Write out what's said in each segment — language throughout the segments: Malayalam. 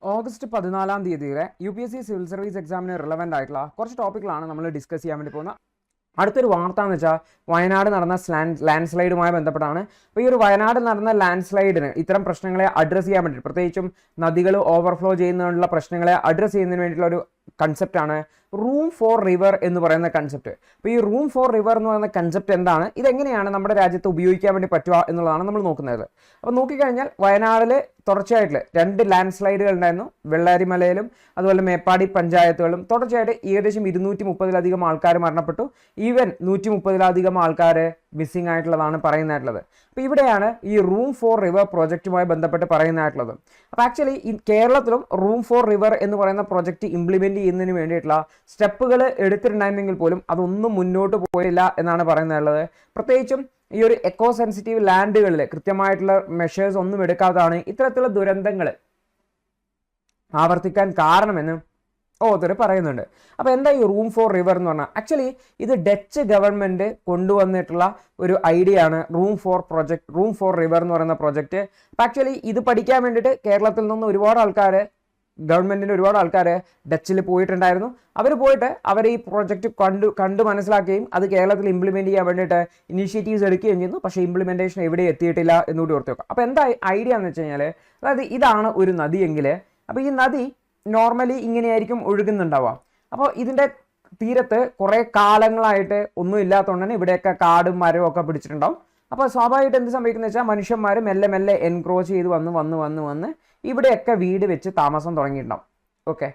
ഓഗസ്റ്റ് 14-ാം തീയതിയിലെ UPSC സിവിൽ സർവീസ് എക്സാമിന് റിലവൻ്റ് ആയിട്ടുള്ള കുറച്ച് ടോപ്പിക്കുകളാണ് നമ്മൾ ഡിസ്കസ് ചെയ്യാൻ വേണ്ടി പോകുന്നത്. അടുത്തൊരു വാർത്ത എന്ന് വെച്ചാൽ വയനാട് നടന്ന ലാൻഡ് സ്ലൈഡുമായി ബന്ധപ്പെട്ടാണ്. അപ്പോൾ ഈ ഒരു വയനാട് നടന്ന ലാൻഡ് സ്ലൈഡിന് ഇത്തരം പ്രശ്നങ്ങളെ അഡ്രസ്സ് ചെയ്യാൻ വേണ്ടി, പ്രത്യേകിച്ചും നദികൾ ഓവർഫ്ലോ ചെയ്യുന്നതിനുള്ള പ്രശ്നങ്ങളെ അഡ്രസ്സ് ചെയ്യുന്നതിന് വേണ്ടിയിട്ടുള്ള ഒരു കൺസെപ്റ്റാണ് റൂം ഫോർ റിവർ എന്ന് പറയുന്ന കൺസെപ്റ്റ്. അപ്പോൾ ഈ റൂം ഫോർ റിവർ എന്ന് പറയുന്ന കൺസെപ്റ്റ് എന്താണ്, ഇതെങ്ങനെയാണ് നമ്മുടെ രാജ്യത്ത് ഉപയോഗിക്കാൻ വേണ്ടി പറ്റുക എന്നുള്ളതാണ് നമ്മൾ നോക്കുന്നത്. അപ്പോൾ നോക്കിക്കഴിഞ്ഞാൽ വയനാട്ടിൽ തുടർച്ചയായിട്ട് 2 ലാൻഡ് സ്ലൈഡുകൾ ഉണ്ടായിരുന്നു. വെള്ളാരിമലയിലും അതുപോലെ മേപ്പാടി പഞ്ചായത്തുകളും തുടർച്ചയായിട്ട് ഏകദേശം 230-ലധികം ആൾക്കാർ മരണപ്പെട്ടു. ഈവൻ 130-ലധികം ആൾക്കാർ മിസ്സിംഗ് ആയിട്ടുള്ളതാണ് പറയുന്നതായിട്ടുള്ളത്. അപ്പോൾ ഇവിടെയാണ് ഈ റൂം ഫോർ റിവർ പ്രോജക്റ്റുമായി ബന്ധപ്പെട്ട് പറയുന്നതായിട്ടുള്ളത്. അപ്പോൾ ആക്ച്വലി ഈ കേരളത്തിലും റൂം ഫോർ റിവർ എന്ന് പറയുന്ന പ്രോജക്റ്റ് ഇംപ്ലിമെൻറ്റ് ചെയ്യുന്നതിന് വേണ്ടിയിട്ടുള്ള സ്റ്റെപ്പുകൾ എടുത്തിട്ടുണ്ടായിരുന്നെങ്കിൽ പോലും അതൊന്നും മുന്നോട്ട് പോയില്ല എന്നാണ് പറയുന്നതുള്ളത്. പ്രത്യേകിച്ചും ഈ ഒരു എക്കോ സെൻസിറ്റീവ് ലാൻഡുകളിൽ കൃത്യമായിട്ടുള്ള മെഷേഴ്സ് ഒന്നും എടുക്കാത്തതാണ് ഇത്തരത്തിലുള്ള ദുരന്തങ്ങൾ ആവർത്തിക്കാൻ കാരണമെന്ന് ഓതർ പറയുന്നുണ്ട്. അപ്പോൾ എന്താ ഈ റൂം ഫോർ റിവർ എന്ന് പറഞ്ഞാൽ, ആക്ച്വലി ഇത് ഡച്ച് ഗവൺമെൻറ് കൊണ്ടുവന്നിട്ടുള്ള ഒരു ഐഡിയ ആണ് റൂം ഫോർ റിവർ എന്ന് പറയുന്ന പ്രോജക്റ്റ്. അപ്പോൾ ആക്ച്വലി ഇത് പഠിക്കാൻ വേണ്ടിയിട്ട് കേരളത്തിൽ നിന്ന് ഗവൺമെൻറ്റിൻ്റെ ഒരുപാട് ആൾക്കാർ ഡച്ചിൽ പോയിട്ടുണ്ടായിരുന്നു. അവർ ഈ പ്രോജക്റ്റ് കണ്ടു മനസ്സിലാക്കുകയും അത് കേരളത്തിൽ ഇംപ്ലിമെൻറ്റ് ചെയ്യാൻ വേണ്ടിയിട്ട് ഇനീഷ്യേറ്റീവ്സ് എടുക്കുകയും ചെയ്യുന്നു. പക്ഷേ ഇംപ്ലിമെൻറ്റേഷൻ എവിടെ എത്തിയിട്ടില്ല എന്നുകൂടി ഓർത്ത് വെക്കാം. അപ്പോൾ എന്താ ഐഡിയ എന്ന് വെച്ച് കഴിഞ്ഞാൽ, അതായത് ഇതാണ് ഒരു നദിയെങ്കിൽ, അപ്പോൾ ഈ നദി നോർമലി ഇങ്ങനെയായിരിക്കും ഒഴുകുന്നുണ്ടാവുക. അപ്പോൾ ഇതിൻ്റെ തീരത്ത് കുറേ കാലങ്ങളായിട്ട് ഒന്നും ഇല്ലാത്തതുകൊണ്ട് തന്നെ ഇവിടെയൊക്കെ കാടും മരവും ഒക്കെ പിടിച്ചിട്ടുണ്ടാവും. അപ്പോൾ സ്വാഭാവികമായിട്ട് എന്ത് സംഭവിക്കുന്നത് വെച്ചാൽ മനുഷ്യന്മാർ മെല്ലെ എൻക്രോച്ച് ചെയ്ത് വന്ന് ഇവിടെയൊക്കെ വീട് വെച്ച് താമസം തുടങ്ങിയിട്ടുണ്ടാവും. ഓക്കെ,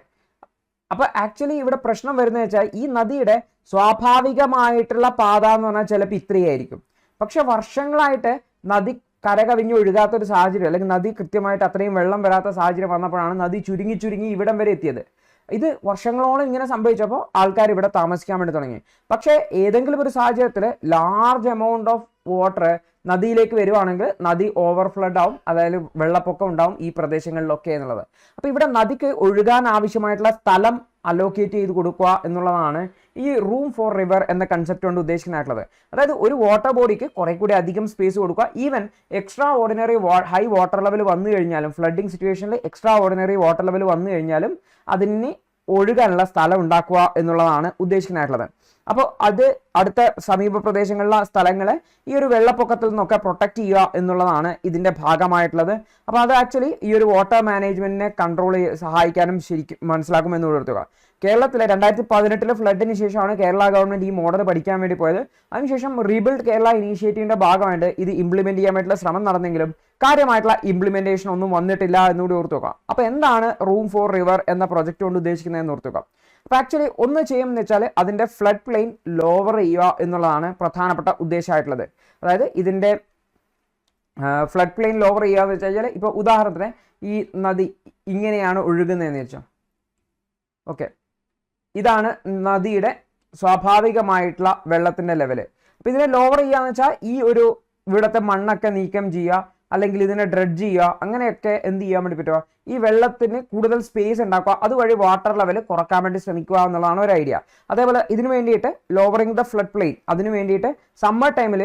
അപ്പോൾ ആക്ച്വലി ഇവിടെ പ്രശ്നം വരുന്നത് വെച്ചാൽ ഈ നദിയുടെ സ്വാഭാവികമായിട്ടുള്ള പാത എന്ന് പറഞ്ഞാൽ ചിലപ്പോൾ ഇത്രയായിരിക്കും. പക്ഷെ വർഷങ്ങളായിട്ട് നദി കരകവിഞ്ഞ് ഒഴുകാത്തൊരു സാഹചര്യം, അല്ലെങ്കിൽ നദി കൃത്യമായിട്ട് അത്രയും വെള്ളം വരാത്ത സാഹചര്യം വന്നപ്പോഴാണ് നദി ചുരുങ്ങി ഇവിടം വരെ എത്തിയത്. ഇത് വർഷങ്ങളോളം ഇങ്ങനെ സംഭവിച്ചപ്പോൾ ആൾക്കാർ ഇവിടെ താമസിക്കാൻ വേണ്ടി തുടങ്ങി. പക്ഷേ ഏതെങ്കിലും ഒരു സാഹചര്യത്തിൽ ലാർജ് എമൗണ്ട് ഓഫ് വാട്ടർ നദിയിലേക്ക് വരുവാണെങ്കിൽ നദി ഓവർഫ്ലഡ് ആവും, അതായത് വെള്ളപ്പൊക്കം ഉണ്ടാവും ഈ പ്രദേശങ്ങളിലൊക്കെ എന്നുള്ളത്. അപ്പോൾ ഇവിടെ നദിക്ക് ഒഴുകാൻ ആവശ്യമായിട്ടുള്ള സ്ഥലം അലോക്കേറ്റ് ചെയ്ത് കൊടുക്കുക എന്നുള്ളതാണ് ഈ റൂം ഫോർ റിവർ എന്ന കൺസെപ്റ്റ് കൊണ്ട് ഉദ്ദേശിക്കുന്നതായിട്ടുള്ളത്. അതായത് ഒരു വാട്ടർ ബോഡിക്ക് കുറെ കൂടി അധികം സ്പേസ് കൊടുക്കുക. Even extra ordinary high water level വന്നു കഴിഞ്ഞാലും, ഫ്ലഡിങ് സിറ്റുവേഷനിൽ എക്സ്ട്രാ ഓർഡിനറി വാട്ടർ ലെവൽ വന്നു കഴിഞ്ഞാലും അതിന് ഒഴുകാനുള്ള സ്ഥലം ഉണ്ടാക്കുക എന്നുള്ളതാണ് ഉദ്ദേശിക്കുന്നതായിട്ടുള്ളത്. അപ്പോൾ അത് അടുത്ത സമീപ പ്രദേശങ്ങളിലെ സ്ഥലങ്ങളെ ഈ ഒരു വെള്ളപ്പൊക്കത്തിൽ നിന്നൊക്കെ പ്രൊട്ടക്റ്റ് ചെയ്യുക എന്നുള്ളതാണ് ഇതിൻ്റെ ഭാഗമായിട്ടുള്ളത്. അപ്പോൾ അത് ആക്ച്വലി ഈ ഒരു വാട്ടർ മാനേജ്മെൻറ്റിനെ കൺട്രോൾ സഹായിക്കാനും ശരിക്കും മനസ്സിലാക്കുമെന്ന് ഓർക്കുക. കേരളത്തിലെ 2018 ഫ്ലഡിന് ശേഷമാണ് കേരള ഗവൺമെൻറ് ഈ മോഡൽ പഠിക്കാൻ വേണ്ടി പോയത്. അതിനുശേഷം റീബിൽഡ് കേരള ഇനീഷ്യേറ്റീവിൻ്റെ ഭാഗമായിട്ട് ഇത് ഇംപ്ലിമെൻറ്റ് ചെയ്യാൻ വേണ്ടിയിട്ടുള്ള ശ്രമം നടന്നെങ്കിലും കാര്യമായിട്ടുള്ള ഇംപ്ലിമെൻറ്റേഷൻ ഒന്നും വന്നിട്ടില്ല എന്നുകൂടി ഓർത്ത് വെക്കാം. അപ്പോൾ എന്താണ് റൂം ഫോർ റിവർ എന്ന പ്രൊജക്റ്റ് കൊണ്ട് ഉദ്ദേശിക്കുന്നതെന്ന് ഓർത്ത് വെക്കാം. അപ്പോൾ ആക്ച്വലി ഒന്ന് ചെയ്യുമെന്ന് വെച്ചാൽ അതിൻ്റെ ഫ്ലഡ് പ്ലെയിൻ ലോവർ ചെയ്യുക എന്നുള്ളതാണ് പ്രധാനപ്പെട്ട ഉദ്ദേശമായിട്ടുള്ളത്. അതായത് ഇതിൻ്റെ ഫ്ലഡ് പ്ലെയിൻ ലോവർ ചെയ്യുക എന്ന് വെച്ച് കഴിഞ്ഞാൽ, ഇപ്പോൾ ഉദാഹരണത്തിന് ഈ നദി ഇങ്ങനെയാണ് ഒഴുകുന്നതെന്ന് വെച്ചോ. ഓക്കെ, ഇതാണ് നദിയുടെ സ്വാഭാവികമായിട്ടുള്ള വെള്ളത്തിൻ്റെ ലെവല്. അപ്പോൾ ഇതിനെ ലോവർ ചെയ്യുക എന്ന് വെച്ചാൽ ഈ ഒരു ഇവിടുത്തെ മണ്ണൊക്കെ നീക്കം ചെയ്യുക, അല്ലെങ്കിൽ ഇതിനെ ഡ്രഡ്ജ് ചെയ്യുക, അങ്ങനെയൊക്കെ എന്ത് ചെയ്യാൻ വേണ്ടി പറ്റുക, ഈ വെള്ളത്തിന് കൂടുതൽ സ്പേസ് ഉണ്ടാക്കുക, അതുവഴി വാട്ടർ ലെവൽ കുറക്കാൻ വേണ്ടി ശ്രമിക്കുക എന്നുള്ളതാണ് ഒരു ഐഡിയ. അതേപോലെ ഇതിനു വേണ്ടിയിട്ട് ലോവറിങ് ദ ഫ്ലഡ് പ്ലെയിൻ, അതിനു വേണ്ടിയിട്ട് സമ്മർ ടൈമിൽ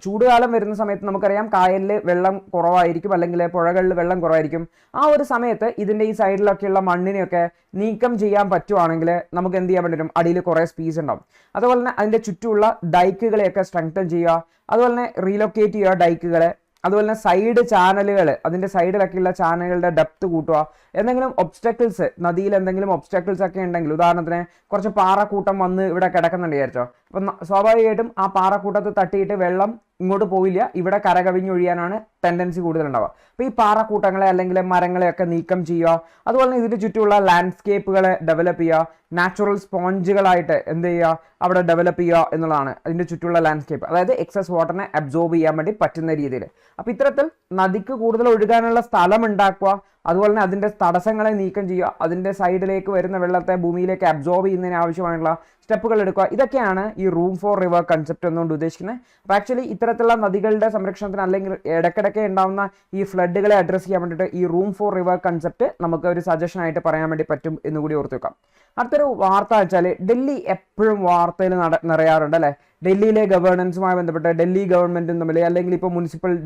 ചൂടുകാലം വരുന്ന സമയത്ത് നമുക്കറിയാം കായലിൽ വെള്ളം കുറവായിരിക്കും, അല്ലെങ്കിൽ പുഴകളിൽ വെള്ളം കുറവായിരിക്കും. ആ ഒരു സമയത്ത് ഇതിൻ്റെ ഈ സൈഡിലൊക്കെയുള്ള മണ്ണിനെയൊക്കെ നീക്കം ചെയ്യാൻ പറ്റുവാണെങ്കിൽ നമുക്ക് എന്ത് ചെയ്യാൻ പറ്റും, അടിയിൽ കുറേ സ്പേസ് ഉണ്ടാവും. അതുപോലെ തന്നെ അതിൻ്റെ ചുറ്റുമുള്ള ഡൈക്കുകളെയൊക്കെ സ്ട്രെങ്തൻ ചെയ്യുക, അതുപോലെ തന്നെ റീലൊക്കേറ്റ് ചെയ്യുക ഡൈക്കുകളെ. അതുപോലെ തന്നെ സൈഡ് ചാനലുകൾ, അതിൻ്റെ സൈഡിലൊക്കെയുള്ള ചാനലുകളുടെ ഡെപ്ത് കൂട്ടുക. എന്തെങ്കിലും ഒബ്സ്റ്റക്കിൾസ്, നദിയിൽ എന്തെങ്കിലും ഒബ്സ്റ്റക്കിൾസ് ഒക്കെ ഉണ്ടെങ്കിൽ, ഉദാഹരണത്തിന് കുറച്ച് പാറക്കൂട്ടം വന്ന് ഇവിടെ കിടക്കുന്നുണ്ട് വിചാരിച്ചോ, അപ്പം സ്വാഭാവികമായിട്ടും ആ പാറക്കൂട്ടത്ത് തട്ടിയിട്ട് വെള്ളം ഇങ്ങോട്ട് പോയില്ല, ഇവിടെ കരകവിഞ്ഞൊഴിയാനാണ് ടെൻഡൻസി കൂടുതലുണ്ടാവുക. അപ്പോൾ ഈ പാറക്കൂട്ടങ്ങളെ അല്ലെങ്കിൽ മരങ്ങളെയൊക്കെ നീക്കം ചെയ്യുക. അതുപോലെ തന്നെ ഇതിന് ചുറ്റുമുള്ള ലാൻഡ്സ്കേപ്പുകളെ ഡെവലപ്പ് ചെയ്യുക, നാച്ചുറൽ സ്പോഞ്ചുകളായിട്ട് എന്ത് ചെയ്യുക, അവിടെ ഡെവലപ്പ് ചെയ്യുക എന്നുള്ളതാണ് അതിൻ്റെ ചുറ്റുമുള്ള ലാൻഡ്സ്കേപ്പ്. അതായത് എക്സസ് വാട്ടറിനെ അബ്സോർബ് ചെയ്യാൻ വേണ്ടി പറ്റുന്ന രീതിയിൽ. അപ്പോൾ ഇത്തരത്തിൽ നദിക്ക് കൂടുതൽ ഒഴുകാനുള്ള സ്ഥലം ഉണ്ടാക്കുക, അതുപോലെ തന്നെ അതിൻ്റെ തടസ്സങ്ങളെ നീക്കം ചെയ്യുക, അതിൻ്റെ സൈഡിലേക്ക് വരുന്ന വെള്ളത്തെ ഭൂമിയിലേക്ക് അബ്സോർബ് ചെയ്യുന്നതിന് ആവശ്യമായിട്ടുള്ള സ്റ്റെപ്പുകൾ എടുക്കുക. ഇതൊക്കെയാണ് ഈ റൂം ഫോർ റിവർ കൺസെപ്റ്റ് എന്നുകൊണ്ട് ഉദ്ദേശിക്കുന്നത്. അപ്പോൾ ആക്ച്വലി ഇത്തരത്തിലുള്ള നദികളുടെ സംരക്ഷണത്തിന് അല്ലെങ്കിൽ ഇടയ്ക്കിടയ്ക്ക് ഡൽഹിയിലൊക്കെ ഉണ്ടാവുന്ന ഈ ഫ്ലഡുകളെ അഡ്രസ്സ് ചെയ്യാൻ വേണ്ടിയിട്ട് ഈ റൂം ഫോർ റിവർ കൺസെപ്റ്റ് നമുക്ക് ഒരു സജഷൻ ആയിട്ട് പറയാൻ വേണ്ടി പറ്റും എന്ന് കൂടി ഓർത്ത് വെക്കാം. അടുത്തൊരു വാർത്ത വെച്ചാൽ ഡൽഹി എപ്പോഴും വാർത്തയിൽ നിറയാറുണ്ട് അല്ലേ. ഡൽഹിയിലെ ഗവേണൻസുമായി ബന്ധപ്പെട്ട് ഡൽഹി ഗവൺമെന്റും തമ്മിൽ അല്ലെങ്കിൽ ഇപ്പോൾ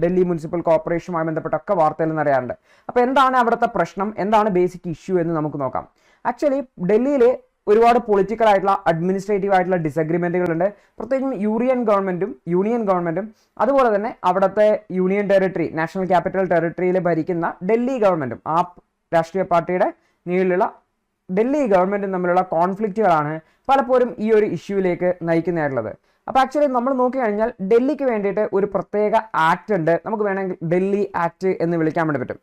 ഡൽഹി മുനിസിപ്പൽ കോർപ്പറേഷനുമായി ബന്ധപ്പെട്ടൊക്കെ വാർത്തയിൽ നിറയാറുണ്ട്. അപ്പോൾ എന്താണ് അവിടുത്തെ പ്രശ്നം, എന്താണ് ബേസിക് ഇഷ്യൂ എന്ന് നമുക്ക് നോക്കാം. ആക്ച്വലി ഡൽഹിയിൽ ഒരുപാട് പൊളിറ്റിക്കൽ ആയിട്ടുള്ള അഡ്മിനിസ്ട്രേറ്റീവ് ആയിട്ടുള്ള ഡിസഗ്രിമെന്റുകളുണ്ട്. പ്രത്യേകിച്ചും യൂണിയൻ ഗവൺമെന്റും അതുപോലെ തന്നെ അവിടുത്തെ യൂണിയൻ ടെറിട്ടറി, നാഷണൽ ക്യാപിറ്റൽ ടെറിട്ടറിയിൽ ഭരിക്കുന്ന ഡൽഹി ഗവൺമെന്റും ആ രാഷ്ട്രീയ പാർട്ടിയുടെ കീഴിലുള്ള ഡൽഹി ഗവൺമെന്റും തമ്മിലുള്ള കോൺഫ്ലിക്റ്റുകളാണ് പലപ്പോഴും ഈ ഒരു ഇഷ്യൂവിലേക്ക് നയിക്കുന്നതായിട്ടുള്ളത്. അപ്പോൾ ആക്ച്വലി നമ്മൾ നോക്കിക്കഴിഞ്ഞാൽ ഡൽഹിക്ക് വേണ്ടിയിട്ട് ഒരു പ്രത്യേക ആക്ട് ഉണ്ട്, നമുക്ക് വേണമെങ്കിൽ ഡൽഹി ആക്ട് എന്ന് വിളിക്കാൻ വേണ്ടി പറ്റും.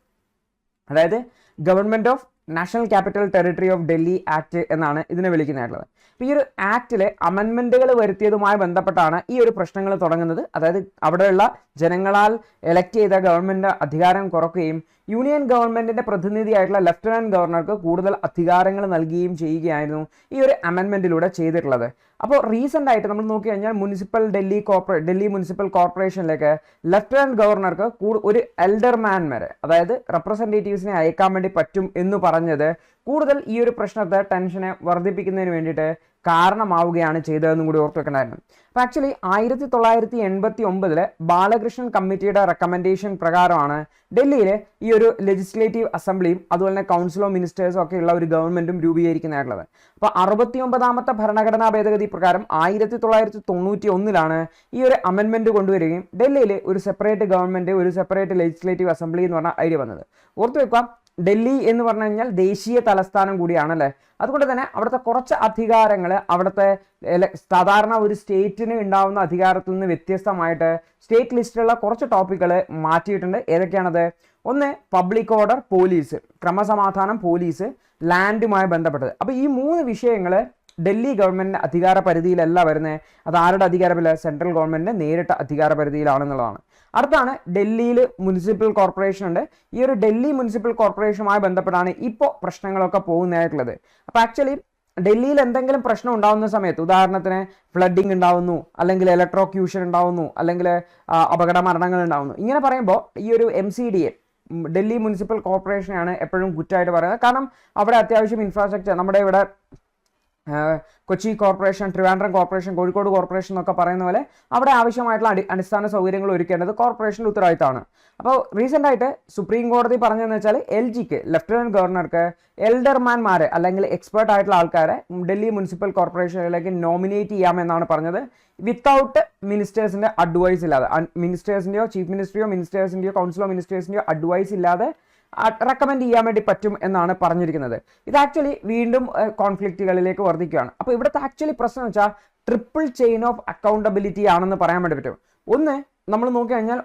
അതായത് government of national capital territory of Delhi act എന്നാണ് ഇതിനെ വിളിക്കുന്നതായിട്ടുള്ളത്. അപ്പോൾ ഈ ഒരു ആക്ടിൽ അമെൻമെൻറ്റുകൾ വരുത്തിയതുമായി ബന്ധപ്പെട്ടാണ് ഈ ഒരു പ്രശ്നങ്ങൾ തുടങ്ങുന്നത്. അതായത് അവിടെയുള്ള ജനങ്ങളാൽ എലക്ട് ചെയ്ത ഗവൺമെൻറ് അധികാരം കുറയ്ക്കുകയും യൂണിയൻ ഗവൺമെൻറ്റിൻ്റെ പ്രതിനിധിയായിട്ടുള്ള ലെഫ്റ്റനൻറ്റ് ഗവർണർക്ക് കൂടുതൽ അധികാരങ്ങൾ നൽകുകയും ചെയ്യുകയായിരുന്നു ഈ ഒരു അമെൻമെൻറ്റിലൂടെ ചെയ്തിട്ടുള്ളത്. അപ്പോൾ റീസെൻ്റ് ആയിട്ട് നമ്മൾ നോക്കിക്കഴിഞ്ഞാൽ ഡൽഹി മുനിസിപ്പൽ കോർപ്പറേഷനിലേക്ക് ലെഫ്റ്റനൻറ്റ് ഗവർണർക്ക് ഒരു എൽഡർമാൻ വരെ, അതായത് റെപ്രസെൻറ്റേറ്റീവ്സിനെ അയക്കാൻ വേണ്ടി പറ്റും എന്ന് പറഞ്ഞത് കൂടുതൽ ഈ ഒരു പ്രശ്നത്തെ ടെൻഷനെ വർദ്ധിപ്പിക്കുന്നതിന് വേണ്ടിയിട്ട് കാരണമാവുകയാണ് ചെയ്തതെന്നും കൂടി ഓർത്ത് വെക്കണമായിരുന്നു. അപ്പോൾ ആക്ച്വലി 1989 ബാലകൃഷ്ണൻ കമ്മിറ്റിയുടെ റെക്കമെൻഡേഷൻ പ്രകാരമാണ് ഡൽഹിയിൽ ഈ ഒരു ലെജിസ്ലേറ്റീവ് അസംബ്ലിയും അതുപോലെ തന്നെ കൗൺസിൽ ഓഫ് മിനിസ്റ്റേഴ്സും ഒക്കെ ഉള്ള ഒരു ഗവൺമെന്റും രൂപീകരിക്കുന്നതായിട്ടുള്ളത്. അപ്പോൾ 69ാമത്തെ ഭരണഘടനാ ഭേദഗതി പ്രകാരം 1991 ഈ ഒരു അമെൻമെന്റ് കൊണ്ടുവരികയും ഡൽഹിയിൽ ഒരു സെപ്പറേറ്റ് ഗവൺമെന്റ്, ഒരു സെപ്പറേറ്റ് ലെജിസ്ലേറ്റീവ് അസംബ്ലി എന്ന് പറഞ്ഞ ഐഡിയ വന്നത്. ഓർത്ത് വെക്കുക, ഡൽഹി എന്ന് പറഞ്ഞു കഴിഞ്ഞാൽ ദേശീയ തലസ്ഥാനം കൂടിയാണല്ലേ. അതുകൊണ്ട് തന്നെ അവിടുത്തെ കുറച്ച് അധികാരങ്ങൾ അവിടുത്തെ സാധാരണ ഒരു സ്റ്റേറ്റിന് ഉണ്ടാവുന്ന അധികാരത്തിൽ നിന്ന് വ്യത്യസ്തമായിട്ട് സ്റ്റേറ്റ് ലിസ്റ്റിലുള്ള കുറച്ച് ടോപ്പിക്കുകൾ മാറ്റിയിട്ടുണ്ട്. ഏതൊക്കെയാണത്? ഒന്ന് പബ്ലിക് ഓർഡർ, പോലീസ്, ക്രമസമാധാനം, പോലീസ്, ലാൻഡുമായി ബന്ധപ്പെട്ടത്. അപ്പോൾ ഈ 3 വിഷയങ്ങൾ ഡൽഹി ഗവൺമെൻറ്റിൻ്റെ അധികാര പരിധിയിലല്ല വരുന്നത്. അത് ആരുടെ അധികാരമില്ല? സെൻട്രൽ ഗവൺമെൻറ്റിൻ്റെ നേരിട്ട അധികാര പരിധിയിലാണെന്നുള്ളതാണ്. അടുത്താണ് ഡൽഹിയിൽ മുനിസിപ്പൽ കോർപ്പറേഷൻ ഉണ്ട്. ഈ ഒരു ഡൽഹി മുനിസിപ്പൽ കോർപ്പറേഷനുമായി ബന്ധപ്പെട്ടാണ് ഇപ്പോൾ പ്രശ്നങ്ങളൊക്കെ പോകുന്നതായിട്ടുള്ളത്. അപ്പോൾ ആക്ച്വലി ഡൽഹിയിൽ എന്തെങ്കിലും പ്രശ്നം ഉണ്ടാകുന്ന സമയത്ത്, ഉദാഹരണത്തിന് ഫ്ലഡിങ് ഉണ്ടാവുന്നു, അല്ലെങ്കിൽ ഇലക്ട്രോക്യൂഷൻ ഉണ്ടാവുന്നു, അല്ലെങ്കിൽ അപകട മരണങ്ങൾ ഉണ്ടാവുന്നു, ഇങ്ങനെ പറയുമ്പോൾ ഈ ഒരു MCDA ഡൽഹി മുനിസിപ്പൽ കോർപ്പറേഷനെയാണ് എപ്പോഴും കുറ്റമായിട്ട് പറയുന്നത്. കാരണം അവിടെ അത്യാവശ്യം ഇൻഫ്രാസ്ട്രക്ചർ, നമ്മുടെ ഇവിടെ Kochi corporation, Trivandrum corporation, Kozhikode corporation എന്നൊക്കെ പറയുന്ന പോലെ അവിടെ ആവശ്യമായിട്ടുള്ള അടിസ്ഥാന സൗകര്യങ്ങൾ ഒരുക്കേണ്ടത് കോർപ്പറേഷൻ്റെ ഉത്തരവാദിത്തമാണ്. അപ്പോൾ റീസെൻ്റ് ആയിട്ട് സുപ്രീം കോടതി പറഞ്ഞതെന്ന് വെച്ചാൽ LGക്ക്, ലെഫ്റ്റനൻറ്റ് ഗവർണർക്ക് എൽഡർമാൻമാരെ അല്ലെങ്കിൽ എക്സ്പേർട്ട് ആയിട്ടുള്ള ആൾക്കാരെ ഡൽഹി മുനിസിപ്പൽ കോർപ്പറേഷനിലേക്ക് നോമിനേറ്റ് ചെയ്യാമെന്നാണ് പറഞ്ഞത്, വിത്തൗട്ട് മിനിസ്റ്റേഴ്സിൻ്റെ അഡ്വൈസ് ഇല്ലാതെ. മിനിസ്റ്റേഴ്സിൻ്റെയോ ചീഫ് മിനിസ്റ്ററിയോ മിനിസ്റ്റേഴ്സിൻ്റെയോ കൗൺസിൽ ഓഫ് മിനിസ്റ്റേഴ്സിൻ്റെയോ അഡ്വൈസ് ഇല്ലാതെ റെക്കമെൻഡ് ചെയ്യാൻ വേണ്ടി പറ്റും എന്നാണ് പറഞ്ഞിരിക്കുന്നത്. ഇത് ആക്ച്വലി വീണ്ടും കോൺഫ്ലിക്റ്റുകളിലേക്ക് വർദ്ധിക്കുകയാണ്. അപ്പോൾ ഇവിടുത്തെ ആക്ച്വലി പ്രശ്നം എന്ന് വെച്ചാൽ ട്രിപ്പിൾ ചെയിൻ ഓഫ് അക്കൗണ്ടബിലിറ്റി ആണെന്ന് പറയാൻ വേണ്ടി പറ്റും. ഒന്ന്, നമ്മൾ നോക്കിക്കഴിഞ്ഞാൽ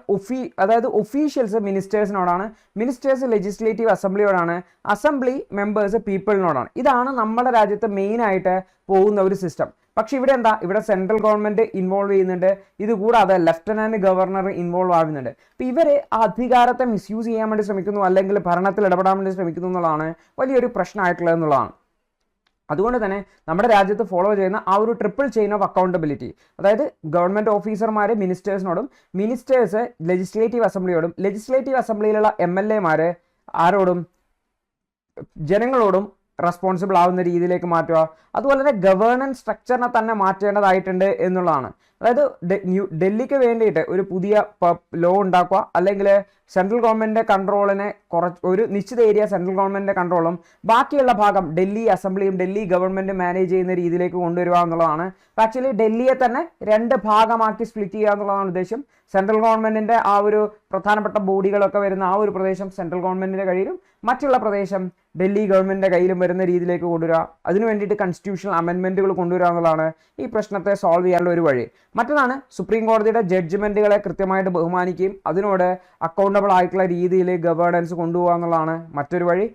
അതായത് ഒഫീഷ്യൽസ് മിനിസ്റ്റേഴ്സിനോടാണ്, മിനിസ്റ്റേഴ്സ് ലെജിസ്ലേറ്റീവ് അസംബ്ലിയോടാണ്, അസംബ്ലി മെമ്പേഴ്സ് പീപ്പിളിനോടാണ്. ഇതാണ് നമ്മുടെ രാജ്യത്ത് മെയിനായിട്ട് പോകുന്ന ഒരു സിസ്റ്റം. പക്ഷെ ഇവിടെ എന്താ, ഇവിടെ സെൻട്രൽ ഗവൺമെന്റ് ഇൻവോൾവ് ചെയ്യുന്നുണ്ട്, ഇതുകൂടാതെ ലെഫ്റ്റനന്റ് ഗവർണർ ഇൻവോൾവ് ആവുന്നുണ്ട്. അപ്പോൾ ഇവർ ആ അധികാരത്തെ മിസ്യൂസ് ചെയ്യാൻ വേണ്ടി ശ്രമിക്കുന്നു, അല്ലെങ്കിൽ ഭരണത്തിൽ ഇടപെടാൻ വേണ്ടി ശ്രമിക്കുന്നു എന്നുള്ളതാണ് വലിയൊരു പ്രശ്നമായിട്ടുള്ളത് എന്നുള്ളതാണ്. അതുകൊണ്ട് തന്നെ നമ്മുടെ രാജ്യത്ത് ഫോളോ ചെയ്യുന്ന ആ ഒരു ട്രിപ്പിൾ ചെയിൻ ഓഫ് അക്കൗണ്ടബിലിറ്റി, അതായത് ഗവൺമെൻറ് ഓഫീസർമാർ മിനിസ്റ്റേഴ്സിനോടും, മിനിസ്റ്റേഴ്സ് ലെജിസ്ലേറ്റീവ് അസംബ്ലിയോടും, ലെജിസ്ലേറ്റീവ് അസംബ്ലിയിലുള്ള MLA ആരോടും, ജനങ്ങളോടും റെസ്പോൺസിബിൾ ആവുന്ന രീതിയിലേക്ക് മാറ്റുക. അതുപോലെ തന്നെ ഗവേണൻസ് സ്ട്രക്ചറിനെ തന്നെ മാറ്റേണ്ടതായിട്ടുണ്ട് എന്നുള്ളതാണ്. അതായത് ഡൽഹിക്ക് വേണ്ടിയിട്ട് ഒരു പുതിയ ലോ ഉണ്ടാക്കുക, അല്ലെങ്കിൽ സെൻട്രൽ ഗവൺമെൻറ്റിൻ്റെ കൺട്രോളിനെ ഒരു നിശ്ചിത ഏരിയ സെൻട്രൽ ഗവൺമെൻറ്റിൻ്റെ കൺട്രോളും ബാക്കിയുള്ള ഭാഗം ഡൽഹി അസംബ്ലിയും ഡൽഹി ഗവൺമെൻറ് മാനേജ് ചെയ്യുന്ന രീതിയിലേക്ക് കൊണ്ടുവരിക എന്നുള്ളതാണ്. ആക്ച്വലി ഡൽഹിയെ തന്നെ 2 ഭാഗമാക്കി സ്പ്ലിറ്റ് ചെയ്യുക എന്നുള്ളതാണ് ഉദ്ദേശം. സെൻട്രൽ ഗവൺമെൻറ്റിൻ്റെ ആ ഒരു പ്രധാനപ്പെട്ട ബോഡികളൊക്കെ വരുന്ന ആ ഒരു പ്രദേശം സെൻട്രൽ ഗവൺമെൻറ്റിൻ്റെ കയ്യിലും മറ്റുള്ള പ്രദേശം ഡൽഹി ഗവൺമെൻറ്റിൻ്റെ കയ്യിലും വരുന്ന രീതിയിലേക്ക് കൊണ്ടുവരിക. അതിനു വേണ്ടിയിട്ട് കൺസ്റ്റിറ്റ്യൂഷണൽ അമെൻമെൻറ്റുകൾ കൊണ്ടുവരിക എന്നുള്ളതാണ് ഈ പ്രശ്നത്തെ സോൾവ് ചെയ്യാനുള്ള ഒരു വഴി. മറ്റൊന്നാണ് സുപ്രീം കോടതിയുടെ ജഡ്ജ്മെൻറ്റുകളെ കൃത്യമായിട്ട് ബഹുമാനിക്കുകയും അതിനോട് അക്കൗണ്ടബിൾ ആയിട്ടുള്ള രീതിയിൽ ഗവേണൻസ് കൊണ്ടുപോകുക എന്നുള്ളതാണ് മറ്റൊരു വഴി.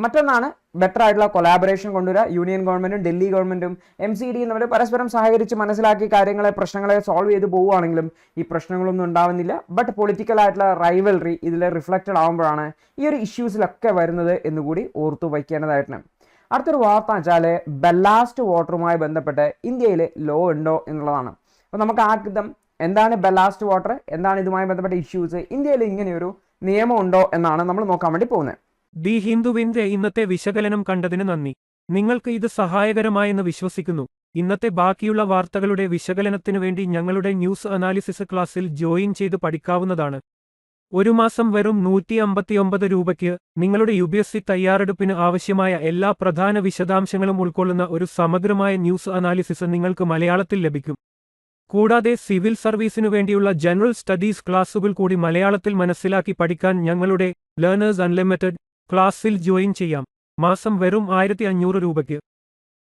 മറ്റൊന്നാണ് ബെറ്റർ ആയിട്ടുള്ള കൊളാബറേഷൻ കൊണ്ടുവരിക. യൂണിയൻ ഗവൺമെൻറ്റും ഡൽഹി ഗവൺമെൻറ്റും MCDയും തമ്മിൽ പരസ്പരം സഹകരിച്ച് മനസ്സിലാക്കി പ്രശ്നങ്ങളെ സോൾവ് ചെയ്ത് പോവുകയാണെങ്കിലും ഈ പ്രശ്നങ്ങളൊന്നും ഉണ്ടാവുന്നില്ല. ബട്ട് പൊളിറ്റിക്കൽ ആയിട്ടുള്ള റൈവൽറി ഇതിൽ റിഫ്ലക്റ്റഡ് ആകുമ്പോഴാണ് ഈ ഒരു ഇഷ്യൂസിലൊക്കെ വരുന്നത് എന്നുകൂടി ഓർത്തു വയ്ക്കേണ്ടതായിട്ടുണ്ട്. അടുത്തൊരു വാർത്ത വെച്ചാൽ ബല്ലാസ്റ്റ് വാട്ടറുമായി ബന്ധപ്പെട്ട് ഇന്ത്യയിൽ ലോ ഉണ്ടോ എന്നുള്ളതാണ്. അപ്പോൾ നമുക്ക് ആദ്യം എന്താണ് ബലാസ്റ്റ് വാട്ടർ, എന്താണ് ഇതുമായി ബന്ധപ്പെട്ട ഇഷ്യൂസ്, ഇന്ത്യയിൽ ഇങ്ങനെയൊരു നിയമം ഉണ്ടോ എന്നാണ് നമ്മൾ നോക്കാൻ വേണ്ടി പോകുന്നത്. ദി ഹിന്ദുവിന്റെ ഇന്നത്തെ വിശകലനം കണ്ടതിന് നന്ദി. നിങ്ങൾക്ക് ഇത് സഹായകരമായെന്ന് വിശ്വസിക്കുന്നു. ഇന്നത്തെ ബാക്കിയുള്ള വാർത്തകളുടെ വിശകലനത്തിനു വേണ്ടി ഞങ്ങളുടെ ന്യൂസ് അനാലിസിസ് ക്ലാസ്സിൽ ജോയിൻ ചെയ്ത് പഠിക്കാവുന്നതാണ്. ഒരു മാസം വെറും 159 രൂപയ്ക്ക് നിങ്ങളുടെ UPSC തയ്യാറെടുപ്പിന് ആവശ്യമായ എല്ലാ പ്രധാന വിശദാംശങ്ങളും ഉൾക്കൊള്ളുന്ന ഒരു സമഗ്രമായ ന്യൂസ് അനാലിസിസ് നിങ്ങൾക്ക് മലയാളത്തിൽ ലഭിക്കും. കൂടാതെ സിവിൽ സർവീസിനു വേണ്ടിയുള്ള ജനറൽ സ്റ്റഡീസ് ക്ലാസുകൾ കൂടി മലയാളത്തിൽ മനസ്സിലാക്കി പഠിക്കാൻ ഞങ്ങളുടെ ലേണേഴ്സ് അൺലിമിറ്റഡ് ക്ലാസ്സിൽ ജോയിൻ ചെയ്യാം. മാസം വെറും 1500 രൂപയ്ക്ക്.